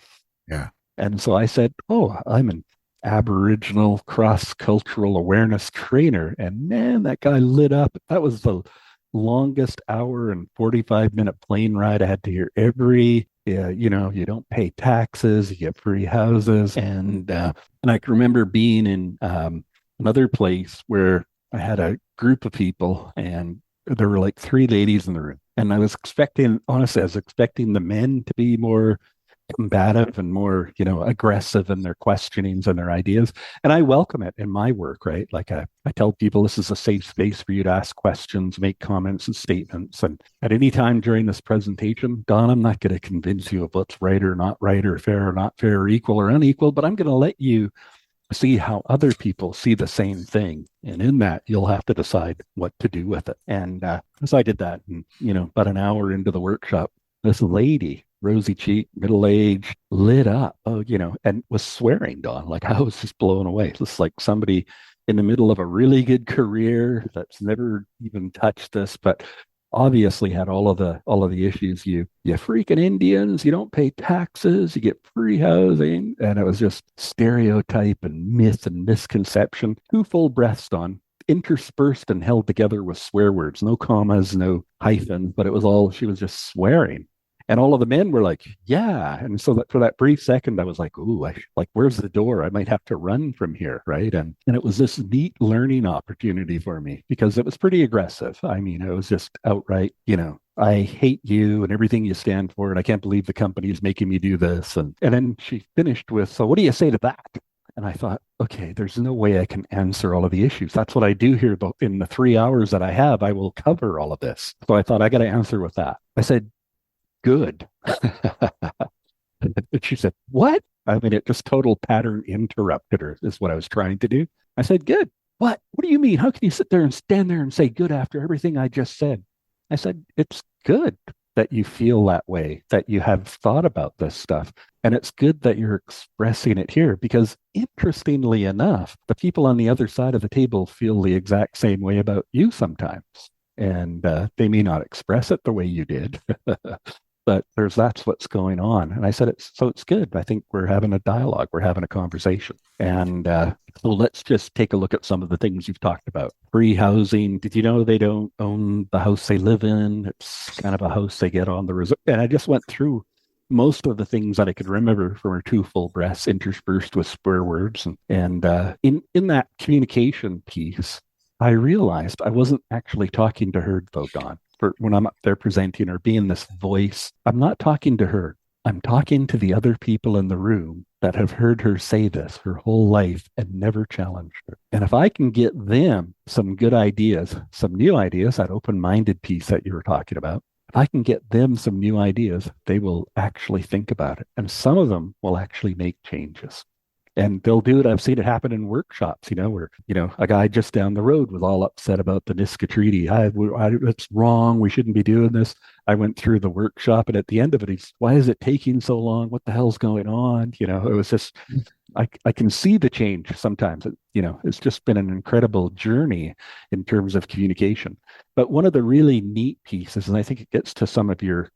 A: Yeah.
C: And so I said, "Oh, I'm an Aboriginal cross-cultural awareness trainer. And man, that guy lit up. That was the longest hour and 45-minute plane ride. I had to hear every, yeah, you don't pay taxes, you get free houses. And I can remember being in another place where I had a group of people and there were like three ladies in the room. And honestly, I was expecting the men to be more combative and more, aggressive in their questionings and their ideas. And I welcome it in my work, right? Like I tell people this is a safe space for you to ask questions, make comments and statements. And at any time during this presentation, Don, I'm not going to convince you of what's right or not right or fair or not fair or equal or unequal, but I'm going to let you see how other people see the same thing. And in that, you'll have to decide what to do with it. And so I did that. And, about an hour into the workshop, this lady, rosy cheek, middle aged, lit up, and was swearing, Don. Like I was just blown away. Just like somebody in the middle of a really good career that's never even touched this, but obviously had all of the issues. You freaking Indians, you don't pay taxes, you get free housing, and it was just stereotype and myth and misconception. 2 full breaths, Don, interspersed and held together with swear words, no commas, no hyphens, but it was all, she was just swearing. And all of the men were like, yeah. And so that for that brief second, I was like, ooh, where's the door? I might have to run from here. Right. And it was this neat learning opportunity for me because it was pretty aggressive. I mean, it was just outright, I hate you and everything you stand for. And I can't believe the company is making me do this. And then she finished with, so what do you say to that? And I thought, okay, there's no way I can answer all of the issues. That's what I do here. But in the 3 hours that I have, I will cover all of this. So I thought I got to answer with that. I said, good. And she said, what? I mean, it just total pattern interrupted her, is what I was trying to do. I said, good. What? What do you mean? How can you sit there and stand there and say good after everything I just said? I said, it's good that you feel that way, that you have thought about this stuff. And it's good that you're expressing it here because interestingly enough, the people on the other side of the table feel the exact same way about you sometimes. And they may not express it the way you did, but that's what's going on. And I said, it's good. I think we're having a dialogue. We're having a conversation. And so let's just take a look at some of the things you've talked about. Free housing. Did you know they don't own the house they live in? It's kind of a house they get on the resort. And I just went through most of the things that I could remember from her 2 full breaths interspersed with swear words. And in that communication piece, I realized I wasn't actually talking to her, though, Don. When I'm up there presenting or being this voice, I'm not talking to her. I'm talking to the other people in the room that have heard her say this her whole life and never challenged her. And if I can get them some good ideas, some new ideas, that open-minded piece that you were talking about, if I can get them some new ideas, they will actually think about it. And some of them will actually make changes. And they'll do it. I've seen it happen in workshops, where, a guy just down the road was all upset about the Niska Treaty. It's wrong. We shouldn't be doing this. I went through the workshop, and at the end of it, why is it taking so long? What the hell's going on? It was just, I can see the change sometimes. It's just been an incredible journey in terms of communication. But one of the really neat pieces, and I think it gets to some of your,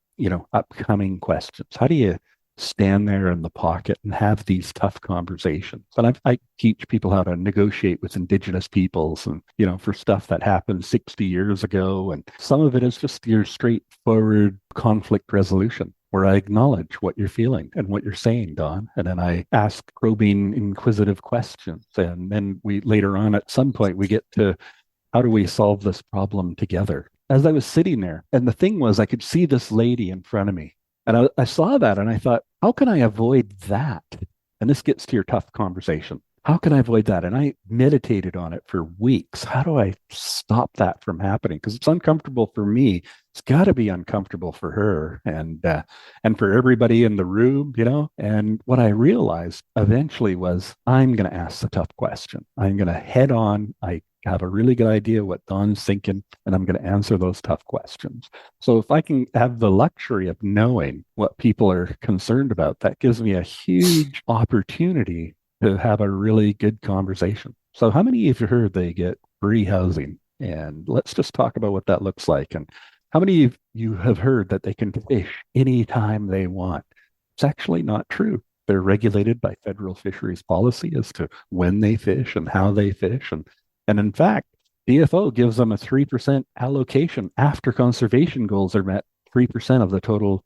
C: upcoming questions. How do you stand there in the pocket and have these tough conversations? And I teach people how to negotiate with Indigenous peoples and, for stuff that happened 60 years ago. And some of it is just your straightforward conflict resolution, where I acknowledge what you're feeling and what you're saying, Don. And then I ask probing, inquisitive questions. And then later on, at some point, we get to, how do we solve this problem together? As I was sitting there, and the thing was, I could see this lady in front of me. And I saw that and I thought, how can I avoid that? And this gets to your tough conversation. How can I avoid that? And I meditated on it for weeks. How do I stop that from happening? Because it's uncomfortable for me. It's got to be uncomfortable for her and for everybody in the room, And what I realized eventually was, I'm going to ask the tough question. I'm going to head on. I have a really good idea what Don's thinking, and I'm going to answer those tough questions. So if I can have the luxury of knowing what people are concerned about, that gives me a huge opportunity to have a really good conversation. So how many of you heard they get free housing? And let's just talk about what that looks like. And how many of you have heard that they can fish anytime they want? It's actually not true. They're regulated by federal fisheries policy as to when they fish and how they fish. And in fact, DFO gives them a 3% allocation after conservation goals are met. 3% of the total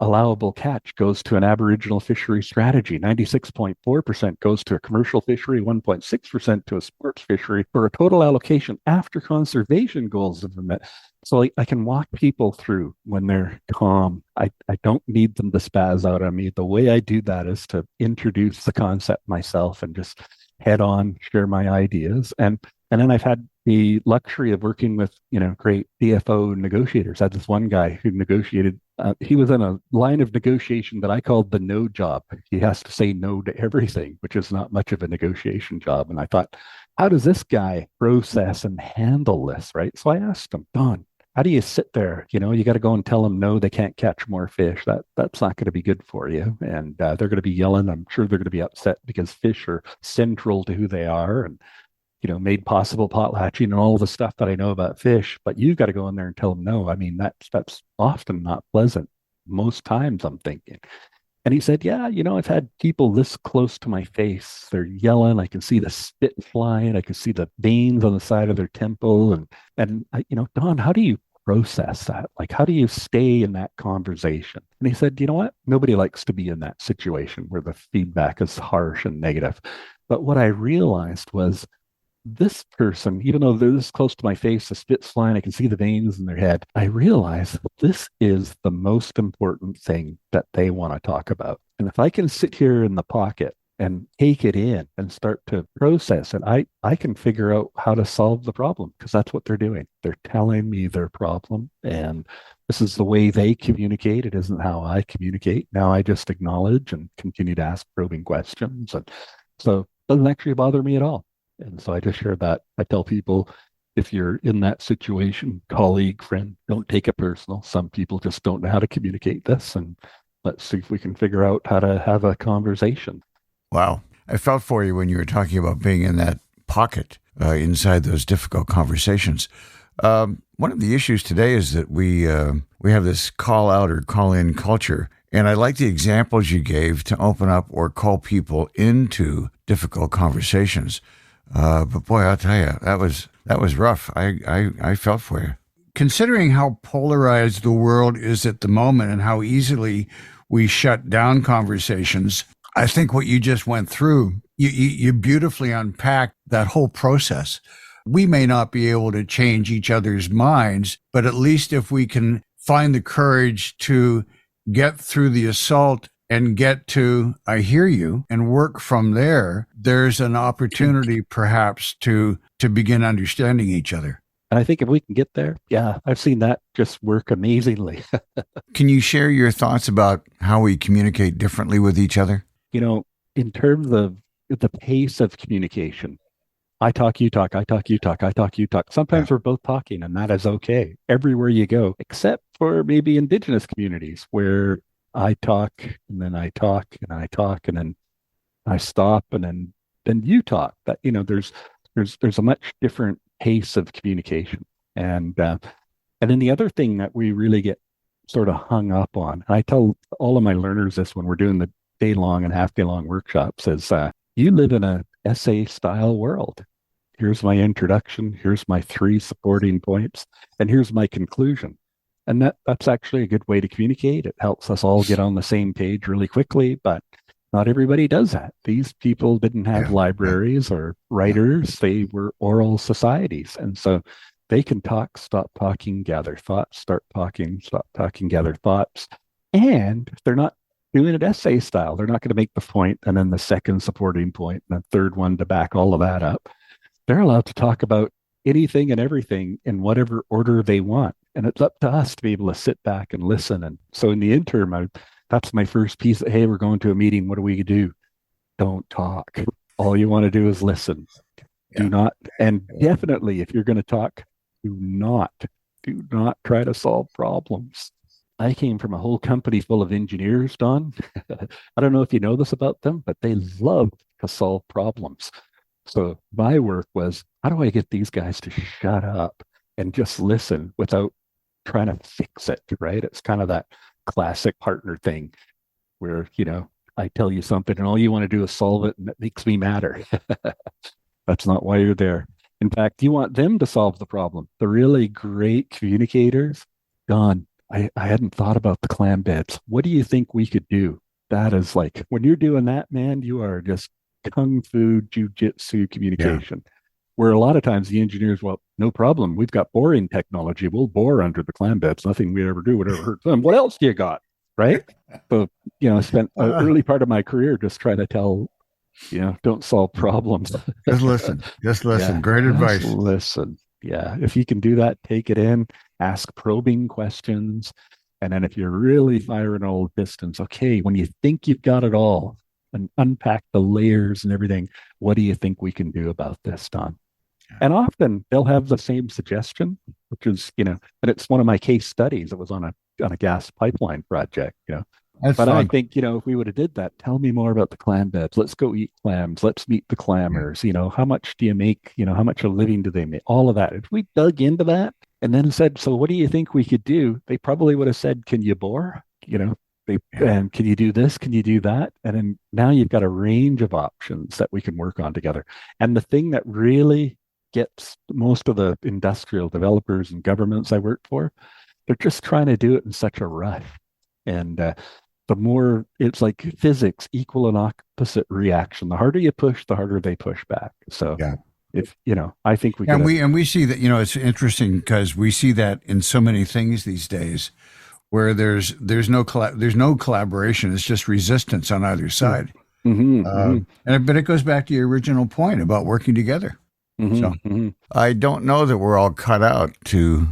C: allowable catch goes to an Aboriginal fishery strategy. 96.4% goes to a commercial fishery, 1.6% to a sports fishery, for a total allocation after conservation goals have been met. So I can walk people through when they're calm. I don't need them to spaz out on me. The way I do that is to introduce the concept myself and just head on, share my ideas. And then I've had the luxury of working with, great DFO negotiators. I had this one guy who negotiated. He was in a line of negotiation that I called the no job. He has to say no to everything, which is not much of a negotiation job. And I thought, how does this guy process and handle this, right? So I asked him, Don, how do you sit there? You got to go and tell them no, they can't catch more fish. That's not going to be good for you. And they're going to be yelling. I'm sure they're going to be upset because fish are central to who they are. And made possible potlatching and all the stuff that I know about fish, but you've got to go in there and tell them no. I mean, that's often not pleasant. Most times I'm thinking. And he said, yeah, I've had people this close to my face. They're yelling. I can see the spit flying. I can see the veins on the side of their temple. And Don, how do you process that? Like, how do you stay in that conversation? And he said, you know what? Nobody likes to be in that situation where the feedback is harsh and negative. But what I realized was, this person, even though they're this close to my face, the spit's flying, I can see the veins in their head. I realize this is the most important thing that they want to talk about. And if I can sit here in the pocket and take it in and start to process it, I can figure out how to solve the problem, because that's what they're doing. They're telling me their problem, and this is the way they communicate. It isn't how I communicate. Now I just acknowledge and continue to ask probing questions. And so it doesn't actually bother me at all. And so I just share that. I tell people, if you're in that situation, colleague, friend, don't take it personal. Some people just don't know how to communicate this. And let's see if we can figure out how to have a conversation.
A: Wow. I felt for you when you were talking about being in that pocket inside those difficult conversations. One of the issues today is that we have this call out or call in culture. And I like the examples you gave to open up or call people into difficult conversations. But boy, I'll tell you, that was rough. I felt for you. Considering how polarized the world is at the moment and how easily we shut down conversations, I think what you just went through, you beautifully unpacked that whole process. We may not be able to change each other's minds, but at least if we can find the courage to get through the assault and get to, I hear you, and work from there, there's an opportunity perhaps to begin understanding each other.
C: And I think if we can get there, yeah, I've seen that just work amazingly.
A: Can you share your thoughts about how we communicate differently with each other?
C: In terms of the pace of communication, I talk, you talk, I talk, you talk, I talk, you talk. Sometimes we're both talking, and that is okay everywhere you go, except for maybe Indigenous communities where I talk and then I talk and I talk and then I stop and then you talk. That there's a much different pace of communication. And then the other thing that we really get sort of hung up on, and I tell all of my learners this when we're doing the day-long and half-day-long workshops, is you live in a essay-style world. Here's my introduction, here's my 3 supporting points, and here's my conclusion. And that's actually a good way to communicate. It helps us all get on the same page really quickly, but not everybody does that. These people didn't have libraries or writers. They were oral societies. And so they can talk, stop talking, gather thoughts, start talking, stop talking, gather thoughts. And they're not doing it essay style. They're not going to make the point and then the second supporting point and the third one to back all of that up. They're allowed to talk about anything and everything in whatever order they want. And it's up to us to be able to sit back and listen. And so in the interim, that's my first piece. Hey, we're going to a meeting. What do we do? Don't talk. All you want to do is listen. Do not. And definitely, if you're going to talk, do not try to solve problems. I came from a whole company full of engineers, Don. I don't know if you know this about them, but they love to solve problems. So my work was, how do I get these guys to shut up and just listen without trying to fix it, right? It's kind of that classic partner thing where, I tell you something and all you want to do is solve it and it makes me madder. That's not why you're there. In fact, you want them to solve the problem. The really great communicators, Don, I hadn't thought about the clam beds. What do you think we could do? That is like, when you're doing that, man, you are just kung fu jujitsu
A: Yeah.
C: communication. Where a lot of times the engineers, well, no problem. We've got boring technology. We'll bore under the clam beds. Nothing we ever do would ever hurt them. What else do you got? Right. So, I spent an
A: Uh,
C: early part of my career just trying to tell, don't solve problems.
A: just listen. Just listen.
C: Yeah,
A: Great
C: just
A: advice.
C: listen. Yeah, if you can do that, take it in, ask probing questions. And then if you're really firing all distance, okay, when you think you've got it all and unpack the layers and everything, what do you think we can do about this, Don? And often they'll have the same suggestion, which is, and it's one of my case studies. It was on a gas pipeline project,
A: That's
C: but I
A: fun.
C: think, if we would have did that, tell me more about the clam beds. Let's go eat clams. Let's meet the
A: Yeah.
C: clammers. How much do you make? How much a living do they make? All of that. If we dug into that and then said, so what do you think we could do? They probably would have said, can you bore?
A: Yeah.
C: And can you do this? Can you do that? And then now you've got a range of options that we can work on together. And the thing that really gets most of the industrial developers and governments I work for, they're just trying to do it in such a rush. And the more it's like physics, equal and opposite reaction. The harder you push, the harder they push back. So
A: Yeah.
C: if I think we
A: And
C: could.
A: we see that, it's interesting because we see that in so many things these days where there's no collaboration. It's just resistance on either side.
C: Mm-hmm, mm-hmm,
A: But it goes back to your original point about working together.
C: mm-hmm,
A: So
C: mm-hmm.
A: I don't know that we're all cut out to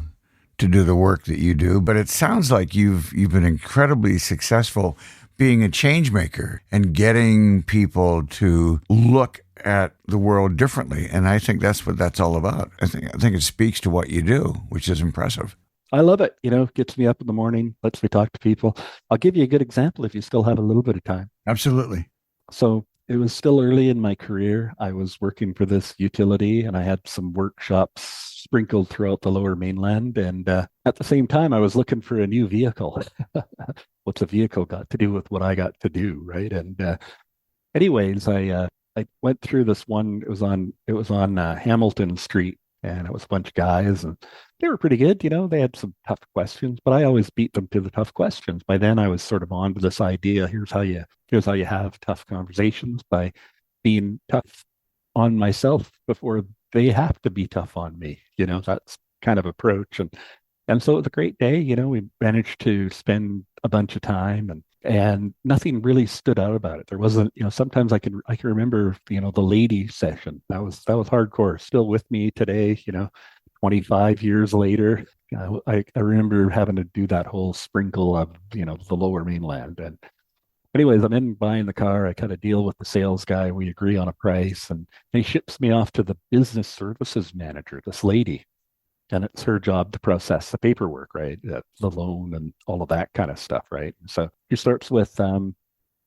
A: do the work that you do, but it sounds like you've been incredibly successful being a change maker and getting people to look at the world differently. And I think that's what that's all about. I think it speaks to what you do, which is impressive.
C: I love it. Gets me up in the morning, lets me talk to people. I'll give you a good example if you still have a little bit of time.
A: Absolutely.
C: So it was still early in my career. I was working for this utility and I had some workshops sprinkled throughout the lower mainland. And at the same time, I was looking for a new vehicle. What's a vehicle got to do with what I got to do? Right. And anyways, I went through this one. It was on Hamilton Street and it was a bunch of guys and they were pretty good. They had some tough questions, but I always beat them to the tough questions. By then I was sort of on to this idea. Here's how you have tough conversations by being tough on myself before they have to be tough on me. That's kind of approach. And so it was a great day. We managed to spend a bunch of time and nothing really stood out about it. There wasn't, sometimes I can remember, the lady session. That was hardcore. Still with me today, 25 years later. I remember having to do that whole sprinkle of, the lower mainland. And anyways, I'm in buying the car. I kind of deal with the sales guy. We agree on a price and he ships me off to the business services manager, this lady. And it's her job to process the paperwork, right? The loan and all of that kind of stuff, right? So she starts with,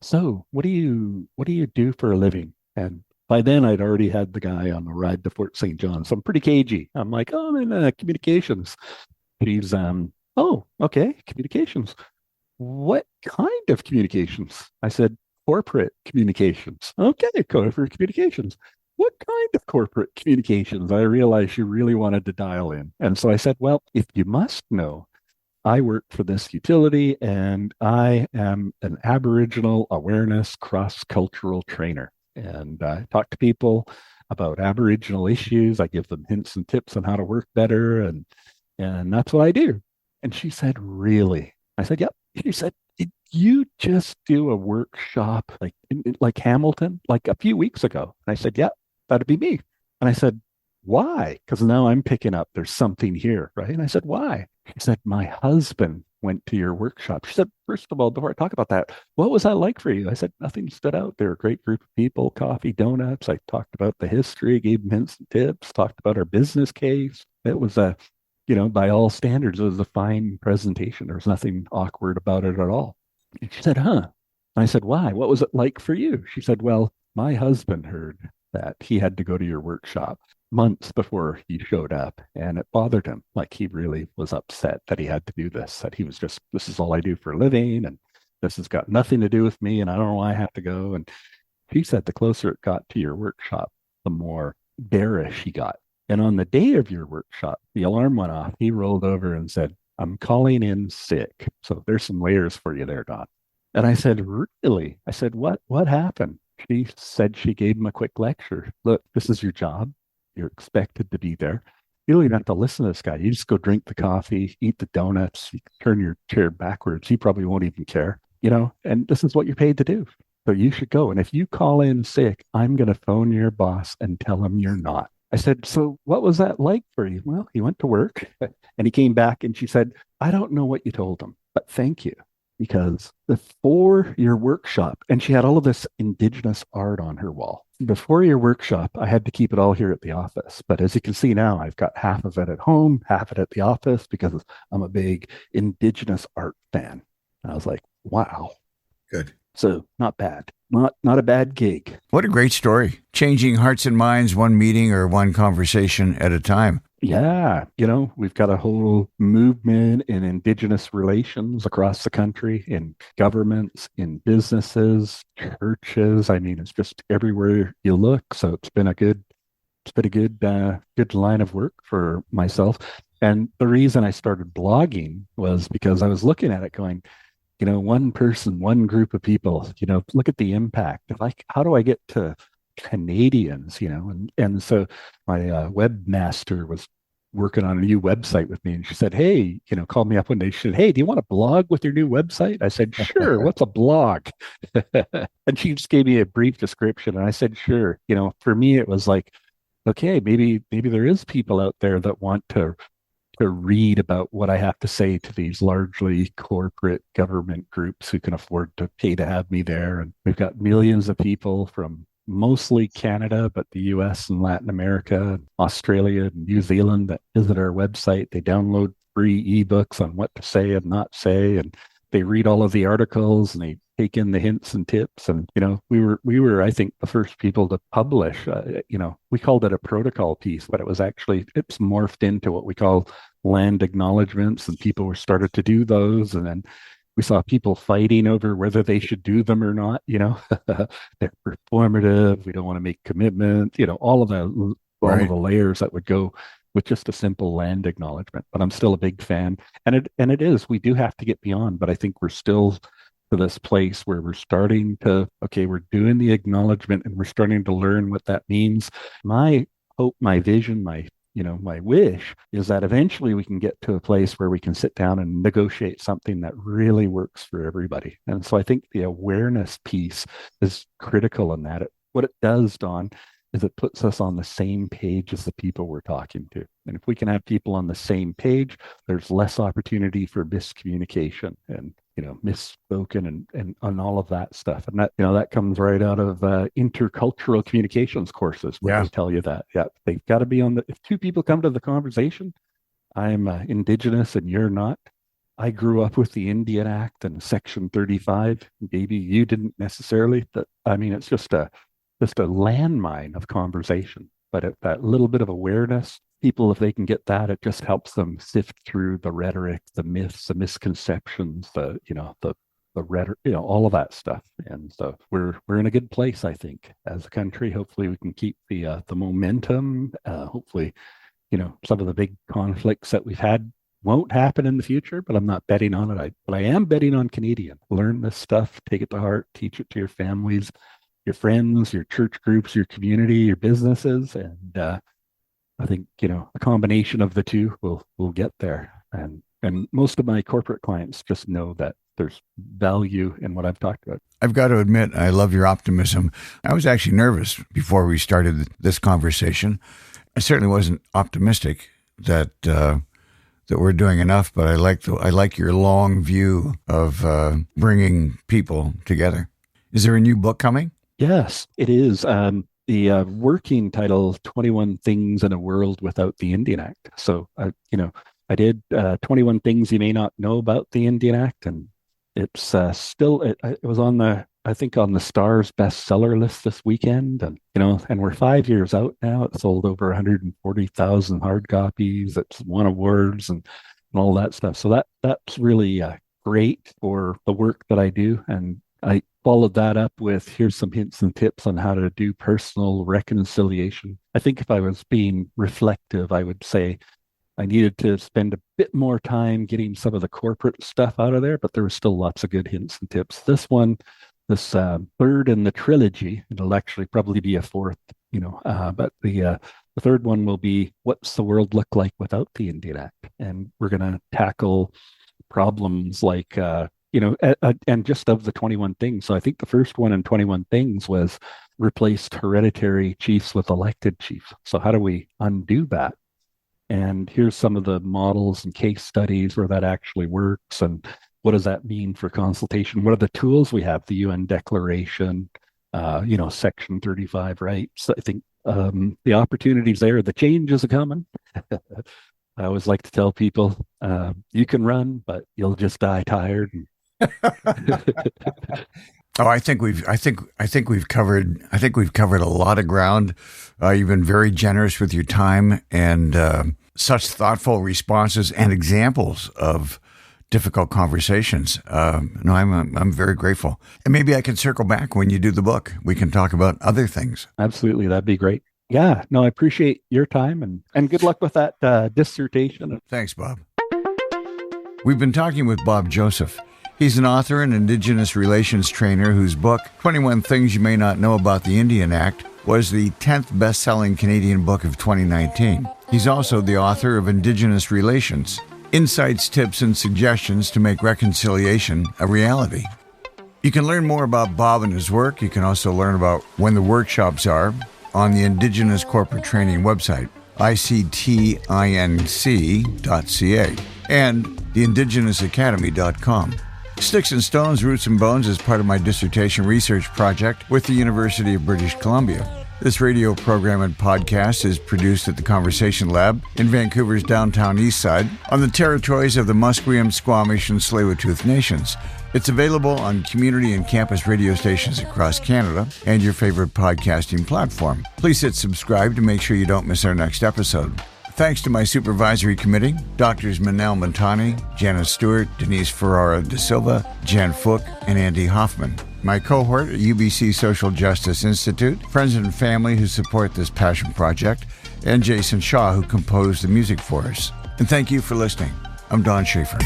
C: so what do you do for a living? And by then I'd already had the guy on the ride to Fort St. John. So I'm pretty cagey. I'm like, oh, I'm in communications. He's, oh, okay, communications. What kind of communications? I said, corporate communications. Okay, corporate communications. What kind of corporate communications? I realized she really wanted to dial in. And so I said, well, if you must know, I work for this utility and I am an Aboriginal awareness cross-cultural trainer. And I talk to people about Aboriginal issues. I give them hints and tips on how to work better. And that's what I do. And she said, really? I said, yep. She said, did you just do a workshop like Hamilton, like a few weeks ago? And I said, yep, that'd be me. And I said, why? Because now I'm picking up there's something here, right? And I said, why? She said, my husband went to your workshop. She said, first of all, before I talk about that, what was that like for you? I said, nothing stood out. They were a great group of people, coffee, donuts. I talked about the history, gave them hints and tips, talked about our business case. It was by all standards, it was a fine presentation. There was nothing awkward about it at all. And she said, huh? And I said, why? What was it like for you? She said, well, my husband heard that he had to go to your workshop months before he showed up and it bothered him. Like he really was upset that he had to do this, that he was just, this is all I do for a living. this has got nothing to do with me, and I don't know why I have to go. And she said the closer it got to your workshop, the more bearish he got. And on the day of your workshop, the alarm went off. He rolled over and said, I'm calling in sick. So there's some layers for you there, Don. And I said, really? I said, what happened? She said she gave him a quick lecture. Look, this is your job. You're expected to be there. You don't even have to listen to this guy. You just go drink the coffee, eat the donuts, you turn your chair backwards. He probably won't even care, and this is what you're paid to do. So you should go. And if you call in sick, I'm going to phone your boss and tell him you're not. I said, so what was that like for you? Well, he went to work and he came back and she said, I don't know what you told him, but thank you. Because before your workshop, and she had all of this Indigenous art on her wall. Before your workshop, I had to keep it all here at the office. But as you can see now, I've got half of it at home, half of it at the office because I'm a big Indigenous art fan. And I was like, wow.
A: Good.
C: So not bad. Not a bad gig.
A: What a great story. Changing hearts and minds one meeting or one conversation at a time.
C: Yeah, we've got a whole movement in Indigenous relations across the country, in governments, in businesses, churches. I mean, it's just everywhere you look. So it's been a good line of work for myself. And the reason I started blogging was because I was looking at it going, one person, one group of people, look at the impact. Like, how do I get to Canadians, and so my webmaster was working on a new website with me, and she said, hey, called me up one day. She said, hey, do you want to blog with your new website? I said, sure. What's a blog? And she just gave me a brief description, and I said, sure. For me, it was like, okay, maybe there is people out there that want to read about what I have to say to these largely corporate government groups who can afford to pay to have me there. And we've got millions of people from mostly Canada, but the US and Latin America, Australia, and New Zealand that visit our website. They download free ebooks on what to say and not say, and they read all of the articles and they take in the hints and tips. And we were I think the first people to publish. We called it a protocol piece, but it's morphed into what we call land acknowledgements, and people were started to do those, and then we saw people fighting over whether they should do them or not. They're performative. We don't want to make commitment. All of the layers that would go with just a simple land acknowledgement. But I'm still a big fan, and it is. We do have to get beyond, but I think we're still to this place where we're starting to. Okay, we're doing the acknowledgement, and we're starting to learn what that means. My hope, my vision, my wish is that eventually we can get to a place where we can sit down and negotiate something that really works for everybody. And so I think the awareness piece is critical in that. What it does, Don, is it puts us on the same page as the people we're talking to. And if we can have people on the same page, there's less opportunity for miscommunication and misspoken and all of that stuff. And that comes right out of intercultural communications courses where they tell you that. Yeah, they've got to be if two people come to the conversation, I'm Indigenous and you're not. I grew up with the Indian Act and Section 35. Maybe you didn't necessarily. It's just a landmine of conversation. But that little bit of awareness, people, if they can get that, it just helps them sift through the rhetoric, the myths, the misconceptions, the rhetoric, all of that stuff. And so we're in a good place, I think, as a country. Hopefully we can keep the momentum. Hopefully, some of the big conflicts that we've had won't happen in the future, but I'm not betting on it. But I am betting on Canadian. Learn this stuff, take it to heart, teach it to your families, your friends, your church groups, your community, your businesses. And I think, a combination of the two will get there. And most of my corporate clients just know that there's value in what I've talked about.
A: I've got to admit, I love your optimism. I was actually nervous before we started this conversation. I certainly wasn't optimistic that we're doing enough, but I like your long view of bringing people together. Is there a new book coming?
C: Yes, it is. The working title, 21 Things in a World Without the Indian Act. So, I did 21 Things You May Not Know About the Indian Act, and it's it was on the Star's bestseller list this weekend. And, and we're 5 years out now. It sold over 140,000 hard copies. It's won awards and all that stuff. So that's really great for the work that I do. And I followed that up with here's some hints and tips on how to do personal reconciliation. I think if I was being reflective, I would say I needed to spend a bit more time getting some of the corporate stuff out of there, but there were still lots of good hints and tips. This third in the trilogy, it'll actually probably be a fourth, but the third one will be what's the world look like without the Indian Act? And we're going to tackle problems like, and just of the 21 things. So I think the first one in 21 things was replaced hereditary chiefs with elected chiefs. So how do we undo that? And here's some of the models and case studies where that actually works. And what does that mean for consultation? What are the tools we have? The UN Declaration, Section 35 rights. I think the opportunities there, the changes are coming. I always like to tell people, you can run, but you'll just die tired.
A: Oh, I think we've covered a lot of ground. You've been very generous with your time and such thoughtful responses and examples of difficult conversations. I'm very grateful. And maybe I can circle back when you do the book. We can talk about other things.
C: Absolutely, that'd be great. Yeah, no, I appreciate your time and good luck with that dissertation.
A: Thanks, Bob. We've been talking with Bob Joseph. He's an author and Indigenous relations trainer whose book, 21 Things You May Not Know About the Indian Act, was the 10th best-selling Canadian book of 2019. He's also the author of Indigenous Relations, Insights, Tips, and Suggestions to Make Reconciliation a Reality. You can learn more about Bob and his work. You can also learn about when the workshops are on the Indigenous Corporate Training website, ictinc.ca, and theindigenousacademy.com. Sticks and Stones, Roots and Bones is part of my dissertation research project with the University of British Columbia. This radio program and podcast is produced at the Conversation Lab in Vancouver's downtown east side on the territories of the Musqueam, Squamish, and Tsleil-Waututh Nations. It's available on community and campus radio stations across Canada and your favorite podcasting platform. Please hit subscribe to make sure you don't miss our next episode. Thanks to my supervisory committee, Drs. Manel Montani, Janice Stewart, Denise Ferrara de Silva, Jan Fook, and Andy Hoffman. My cohort at UBC Social Justice Institute, friends and family who support this passion project, and Jason Shaw, who composed the music for us. And thank you for listening. I'm Don Schaefer.